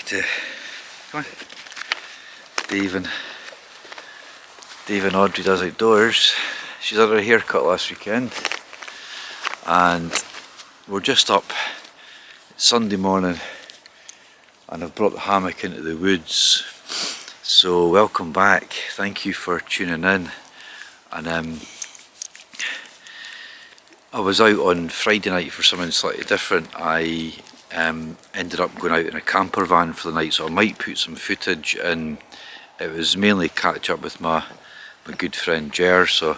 to, come on, Dave and Audrey does outdoors. She's had her hair cut last weekend, and we're just up. It's Sunday morning, and I've brought the hammock into the woods. So welcome back. Thank you for tuning in. And I was out on Friday night for something slightly different. I ended up going out in a camper van for the night, so I might put some footage in. It was mainly catch up with my good friend Jer, so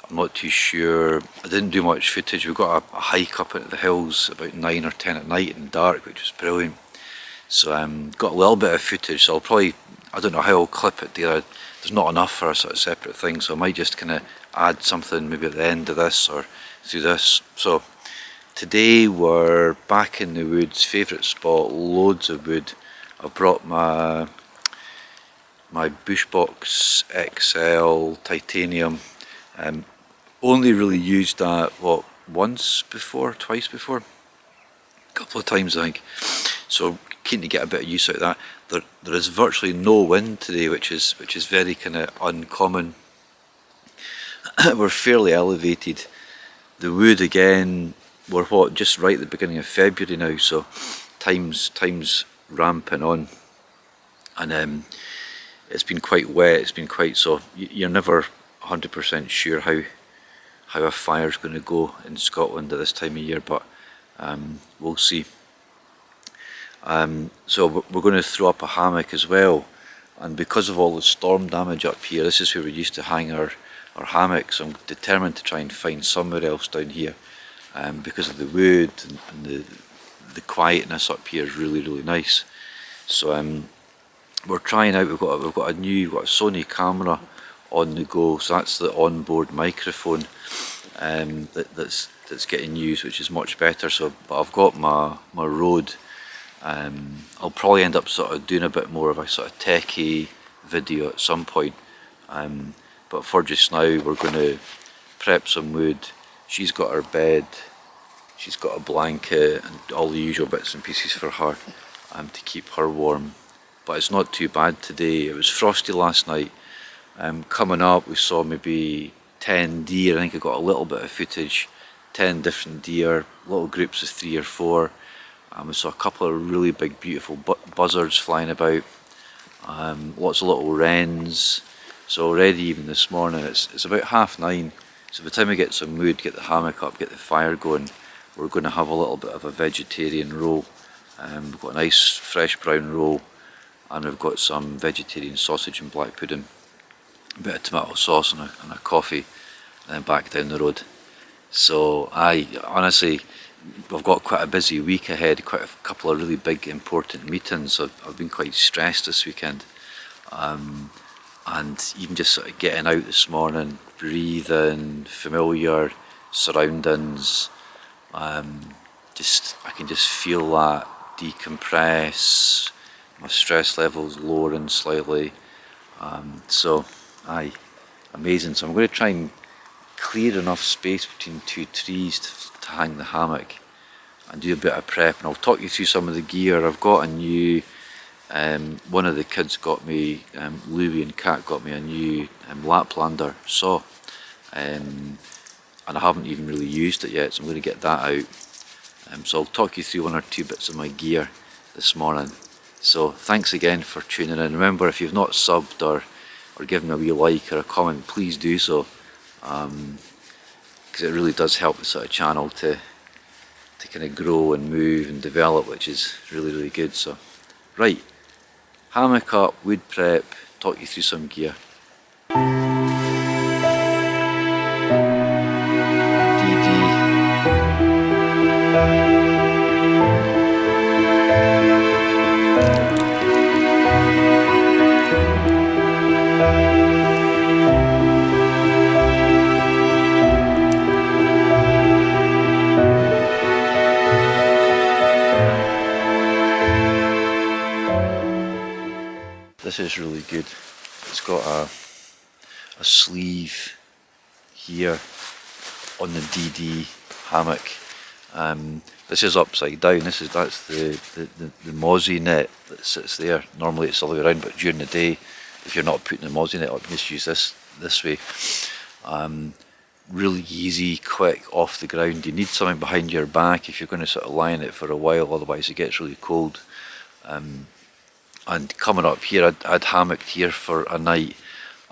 I'm not too sure. I didn't do much footage. We got a hike up into the hills about 9 or 10 at night in the dark, which was brilliant. So got a little bit of footage, so I'll probably, I don't know how I'll clip it together. There's not enough for a sort of separate thing, so I might just kind of add something maybe at the end of this or through this. So today we're back in the woods, favourite spot, loads of wood. I've brought my Bushbox XL titanium. Only really used that, what, twice before? A couple of times I think. So keen to get a bit of use out of that. There is virtually no wind today, which is very kind of uncommon. We're fairly elevated. The wood again, we're what, just right at the beginning of February now, so time's ramping on, and it's been quite wet. It's been quite, so you're never 100% sure how a fire's going to go in Scotland at this time of year, but we'll see. So we're going to throw up a hammock as well, and because of all the storm damage up here, this is where we used to hang our hammock, so I'm determined to try and find somewhere else down here, because of the wood and the quietness up here is really nice. So we're trying out, we've got a Sony camera on the go, so that's the onboard microphone that's getting used, which is much better. So, but I've got my Rode. I'll probably end up sort of doing a bit more of a sort of techie video at some point, but for just now we're going to prep some wood. She's got her bed, she's got a blanket and all the usual bits and pieces for her to keep her warm. But it's not too bad today. It was frosty last night. Coming up we saw maybe 10 deer. I think I got a little bit of footage. 10 different deer, little groups of 3 or 4. We saw a couple of really big beautiful buzzards flying about. Lots of little wrens. So already even this morning, it's about 9:30. So by the time we get some wood, get the hammock up, get the fire going, we're going to have a little bit of a vegetarian roll. We've got a nice fresh brown roll, and we've got some vegetarian sausage and black pudding, a bit of tomato sauce and a coffee, and then back down the road. So honestly, we've got quite a busy week ahead, quite a couple of really big important meetings. I've been quite stressed this weekend, and even just sort of getting out this morning, breathing, familiar surroundings, I can just feel that decompress, my stress levels lowering slightly, so amazing. So I'm going to try and clear enough space between 2 trees to hang the hammock and do a bit of prep, and I'll talk you through some of the gear. I've got a new, one of the kids got me, Louie and Kat got me a new Laplander saw, and I haven't even really used it yet, so I'm going to get that out. So I'll talk you through 1 or 2 bits of my gear this morning. So thanks again for tuning in. Remember, if you've not subbed or given a wee like or a comment, please do so, because it really does help the sort of channel to kind of grow and move and develop, which is really good. So right, hammock up, wood prep, talk you through some gear. This is really good. It's got a sleeve here on the DD hammock, This is upside down. That's the mozzie net that sits there. Normally it's the other way around, but during the day, if you're not putting the mozzie net up, you just use this way. Really easy, quick, off the ground. You need something behind your back if you're going to sort of lie in it for a while, otherwise it gets really cold. And coming up here, I'd hammocked here for a night,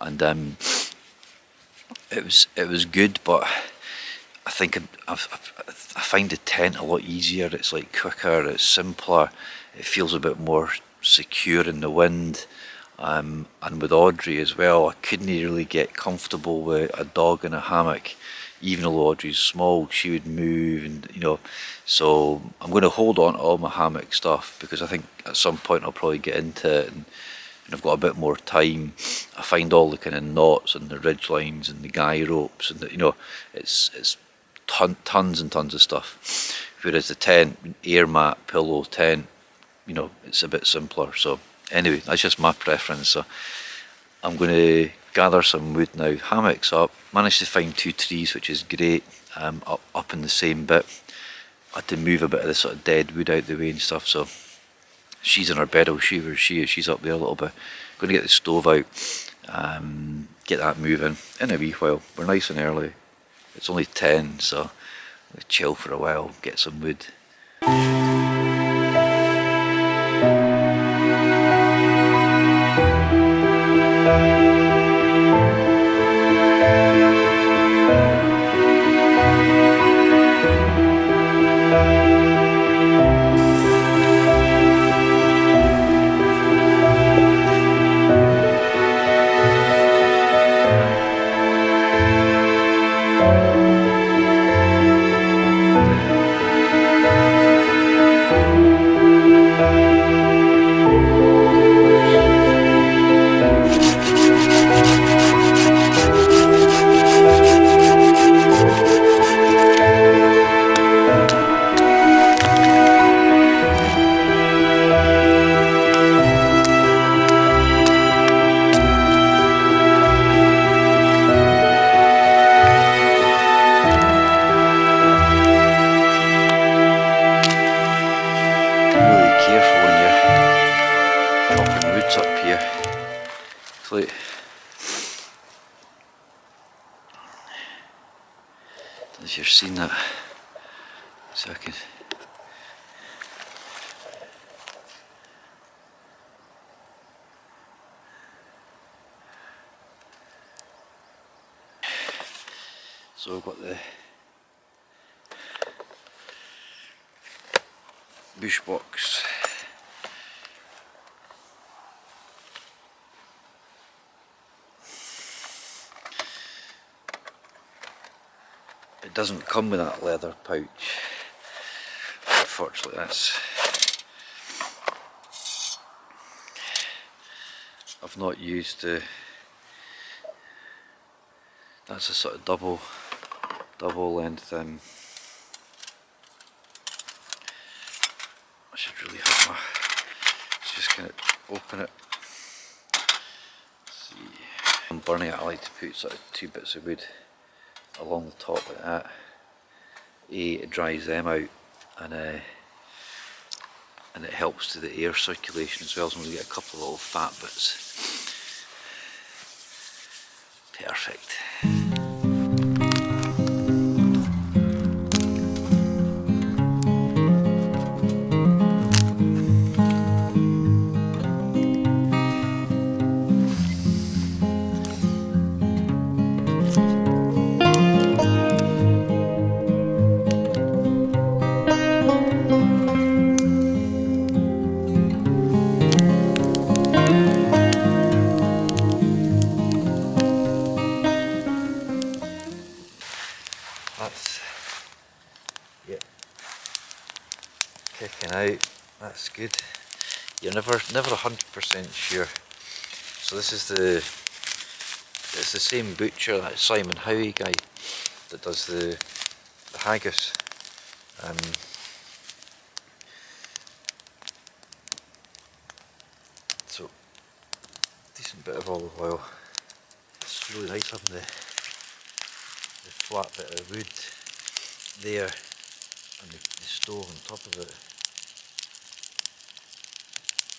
and it was good, but I think I find the tent a lot easier. It's like quicker, it's simpler, it feels a bit more secure in the wind. And with Audrey as well, I couldn't really get comfortable with a dog in a hammock. Even though Audrey's small, she would move, and so I'm going to hold on to all my hammock stuff, because I think at some point I'll probably get into it, and I've got a bit more time. I find all the kind of knots and the ridge lines and the guy ropes, and it's tons and tons of stuff. Whereas the tent, air mat, pillow, tent, it's a bit simpler. So anyway, that's just my preference. So I'm going to gather some wood now. Hammock's up. Managed to find 2 trees, which is great. Up in the same bit. I had to move a bit of this sort of dead wood out the way and stuff. So she's in her bed. I'll show you where she is. She's up there a little bit. Going to get the stove out. Get that moving in a wee while. We're nice and early. It's only 10, so we'll chill for a while. Get some wood. Up here, like, if you've seen that, so I can. So we've got the bush box. It doesn't come with that leather pouch, unfortunately. I've not used the, that's a sort of double length. I should really have my, let's just kind of open it. Let's see, I'm burning it. I like to put sort of 2 bits of wood along the top like that. It dries them out, and it helps to the air circulation as well. So I'm going to get a couple of little fat bits. Perfect. That's, yep, kicking out. That's good. You're never 100% sure. So this is it's the same butcher, that Simon Howie guy, that does the haggis. So decent bit of olive oil. It's really nice having the flat bit of wood there. and the stove on top of it.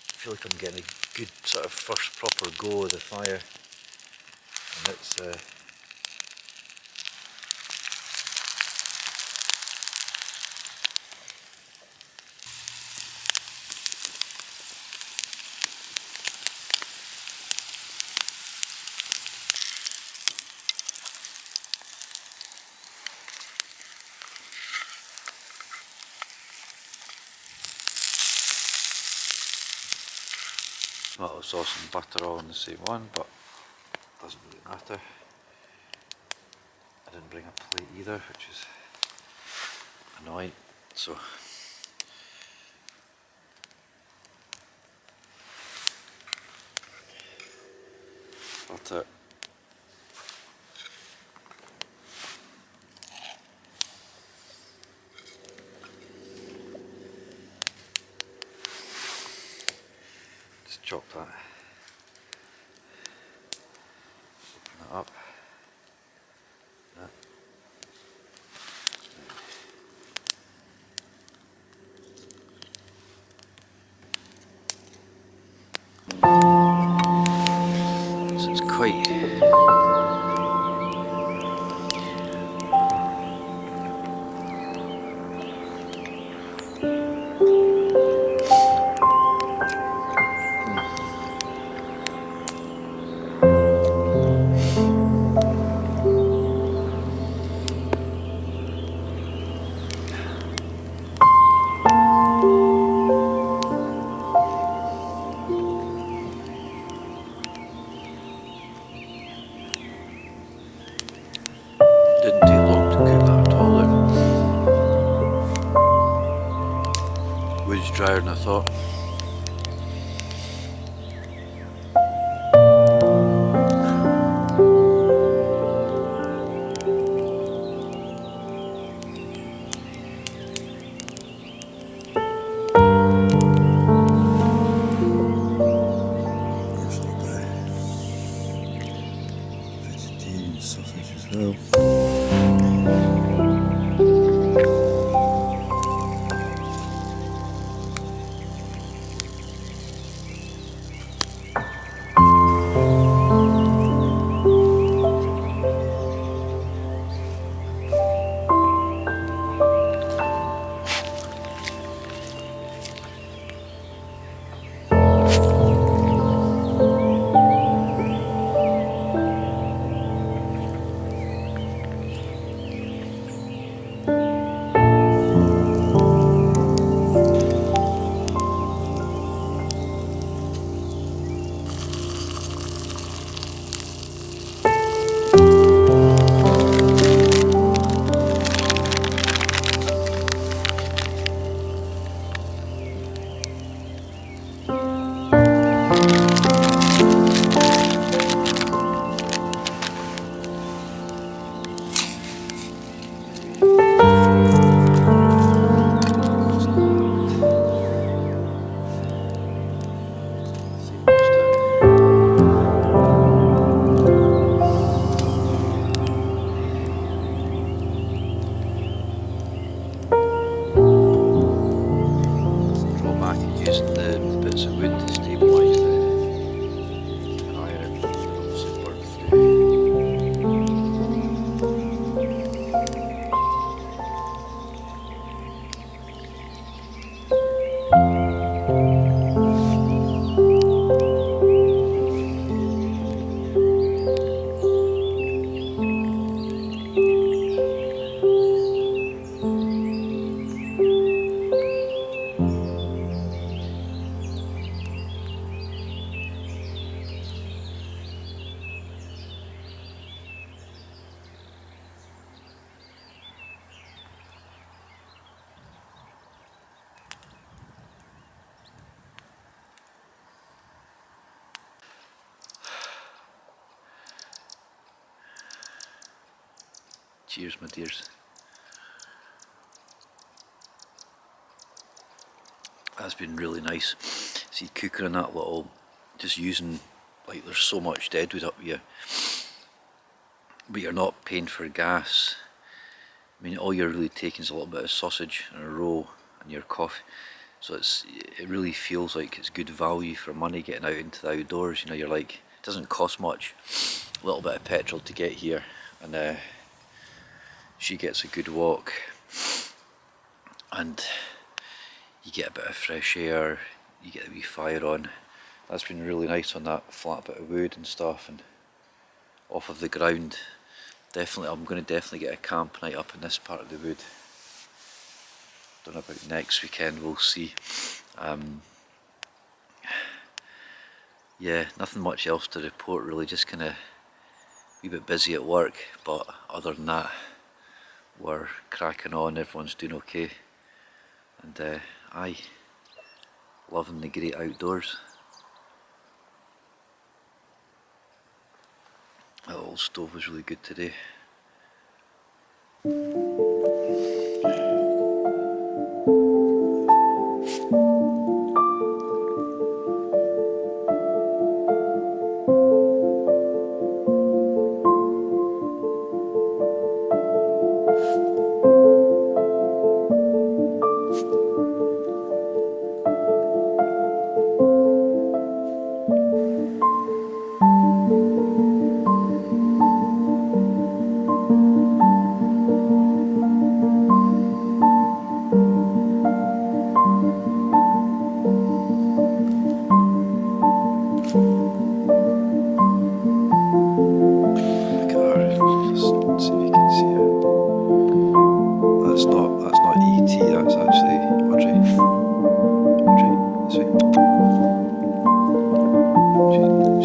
I feel like I'm getting a good sort of first proper go of the fire, and it's well, sauce and butter all in the same one, but it doesn't really matter. I didn't bring a plate either, which is annoying, so butter. Just chop that. Open that up. That. So it's quite didn't take long to cook that at all. Wood's drier than I thought. Vegetarian sausage as well. Using the bits of wood to stabilise the fire and obviously burn through. Cheers, my dears. That's been really nice. See, cooking in that little, just using, like, there's so much deadwood up here, but you're not paying for gas. I mean, all you're really taking is a little bit of sausage and a roll and your coffee. So it really feels like it's good value for money getting out into the outdoors. You know, you're like, it doesn't cost much. A little bit of petrol to get here, and she gets a good walk, and you get a bit of fresh air, you get a wee fire on. That's been really nice on that flat bit of wood and stuff, and off of the ground. Definitely, I'm going to definitely get a camp night up in this part of the wood. Don't know about next weekend, we'll see. Yeah, nothing much else to report really, just kind of a wee bit busy at work, but other than that, we're cracking on, everyone's doing okay. And aye, loving the great outdoors. That little stove was really good today. Look at her, just see if you can see her. That's not ET, that's actually Audrey. Audrey, this way.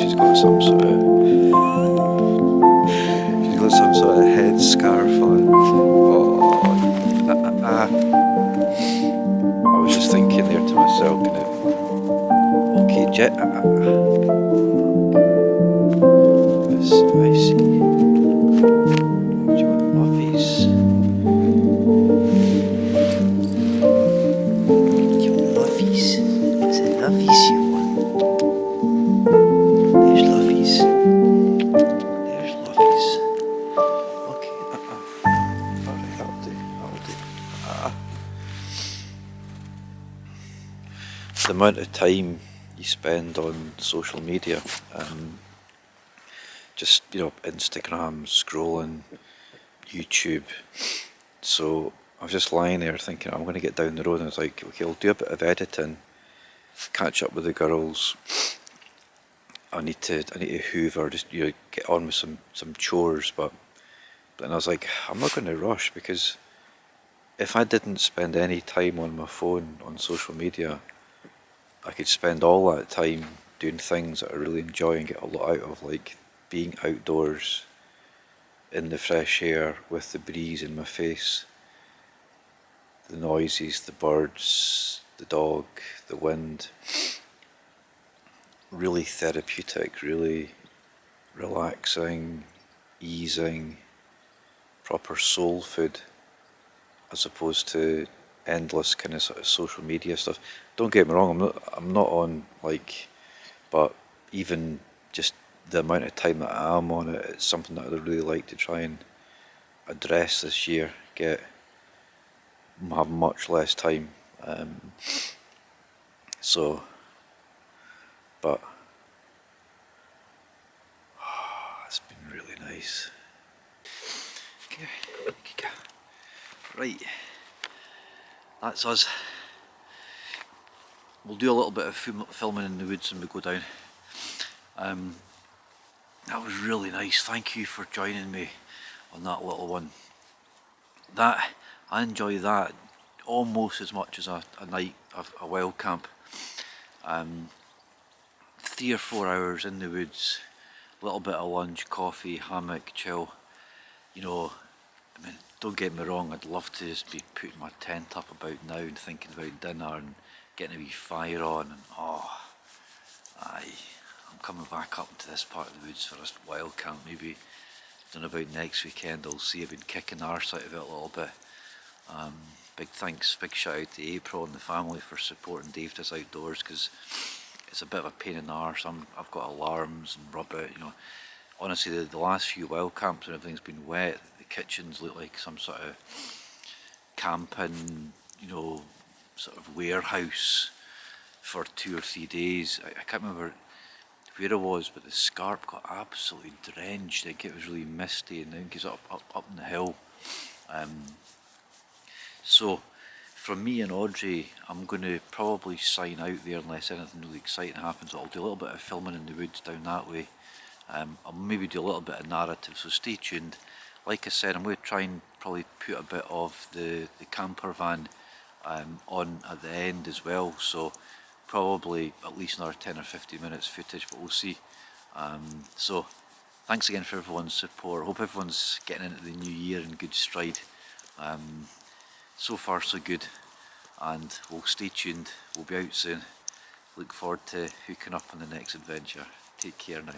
She's got some sort of head scarf on. Oh, I was just thinking there to myself, kind of, okay, Jet. I see. Do you want lofties? You want lofties? Is it lofties you want? There's lofties. There's lofties. Okay, alright, that'll do. The amount of time you spend on social media, just, you know, Instagram, scrolling, YouTube. So I was just lying there thinking, I'm going to get down the road, and I was like, okay, I'll do a bit of editing, catch up with the girls. I need to hoover, just, you know, get on with some chores, but then I was like, I'm not going to rush, because if I didn't spend any time on my phone, on social media, I could spend all that time doing things that I really enjoy and get a lot out of, like being outdoors in the fresh air with the breeze in my face, the noises, the birds, the dog, the wind. Really therapeutic, really relaxing, easing, proper soul food, as opposed to endless kind of sort of social media stuff. Don't get me wrong, I'm not on, like, but even just the amount of time that I am on it, it's something that I'd really like to try and address this year. Have much less time. So, but it's been really nice. Okay. Right, that's us. We'll do a little bit of filming in the woods when we go down. That was really nice. Thank you for joining me on that little one. I enjoy that almost as much as a night of a wild camp. 3 or 4 hours in the woods, a little bit of lunch, coffee, hammock, chill. You know, I mean, don't get me wrong, I'd love to just be putting my tent up about now and thinking about dinner and getting a wee fire on, and I'm coming back up to this part of the woods for a wild camp. Maybe, don't know about next weekend, I'll see. I've been kicking the arse out of it a little bit. Big thanks, big shout out to April and the family for supporting Dave Does Outdoors, because it's a bit of a pain in the arse. I've got alarms and rubbish, you know. Honestly, the last few wild camps when everything's been wet, the kitchens look like some sort of camping, you know, sort of warehouse for 2 or 3 days. I can't remember where it was, but the scarp got absolutely drenched. I think it was really misty, and then it goes up in the hill. So from me and Audrey, I'm going to probably sign out there unless anything really exciting happens. I'll do a little bit of filming in the woods down that way. I'll maybe do a little bit of narrative, so stay tuned. Like I said, I'm going to try and probably put a bit of the camper van on at the end as well, so probably at least another 10 or 15 minutes footage, but we'll see. So thanks again for everyone's support. Hope everyone's getting into the new year in good stride. So far so good, and we'll stay tuned. We'll be out soon. Look forward to hooking up on the next adventure. Take care now.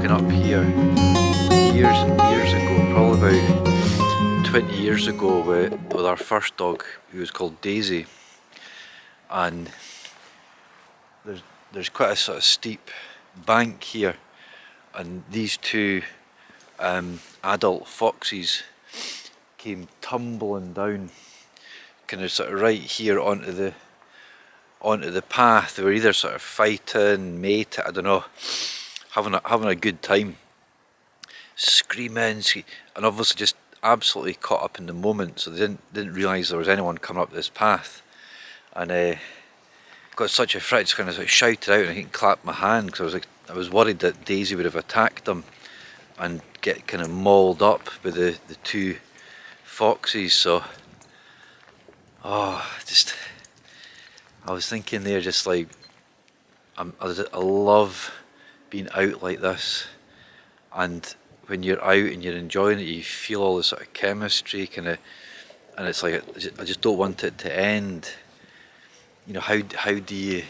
Up here years and years ago, probably about 20 years ago, with our first dog, who was called Daisy, and there's quite a sort of steep bank here, and these two adult foxes came tumbling down kind of sort of right here onto the path. They were either sort of fighting, mating, I don't know, having a good time, screaming, and obviously just absolutely caught up in the moment, so they didn't realise there was anyone coming up this path, and got such a fright, just kind of sort of shouted out, and I think clapped my hand, because I was worried that Daisy would have attacked them and get kind of mauled up with the two foxes. So I was thinking there, just like I love being out like this, and when you're out and you're enjoying it, you feel all this sort of chemistry kind of, and it's like I just don't want it to end. You know, how do you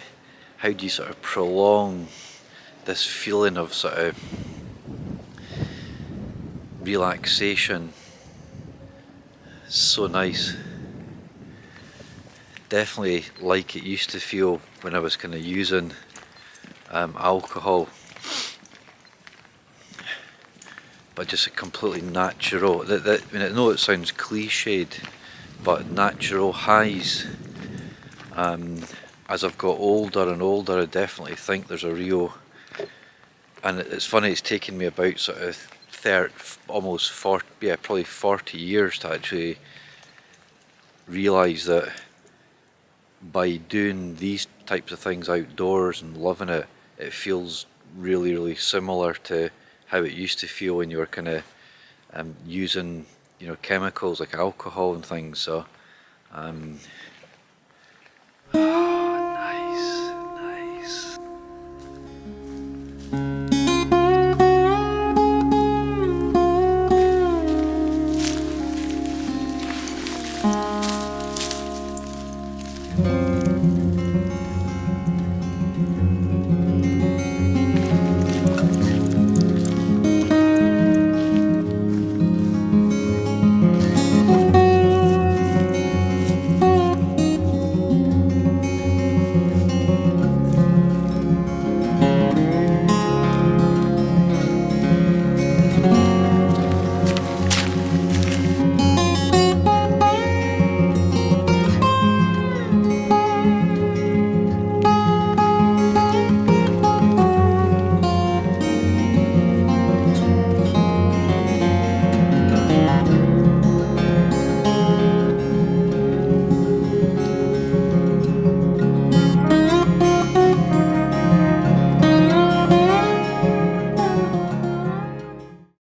sort of prolong this feeling of sort of relaxation? So nice. Definitely like it used to feel when I was kind of using alcohol, but just a completely natural, I mean, I know it sounds cliched, but natural highs. As I've got older and older, I definitely think there's a real, and it's funny, it's taken me about sort of 30, almost 40, yeah, probably 40 years to actually realise that by doing these types of things outdoors and loving it, it feels really, really similar to how it used to feel when you were kind of using, you know, chemicals like alcohol and things. So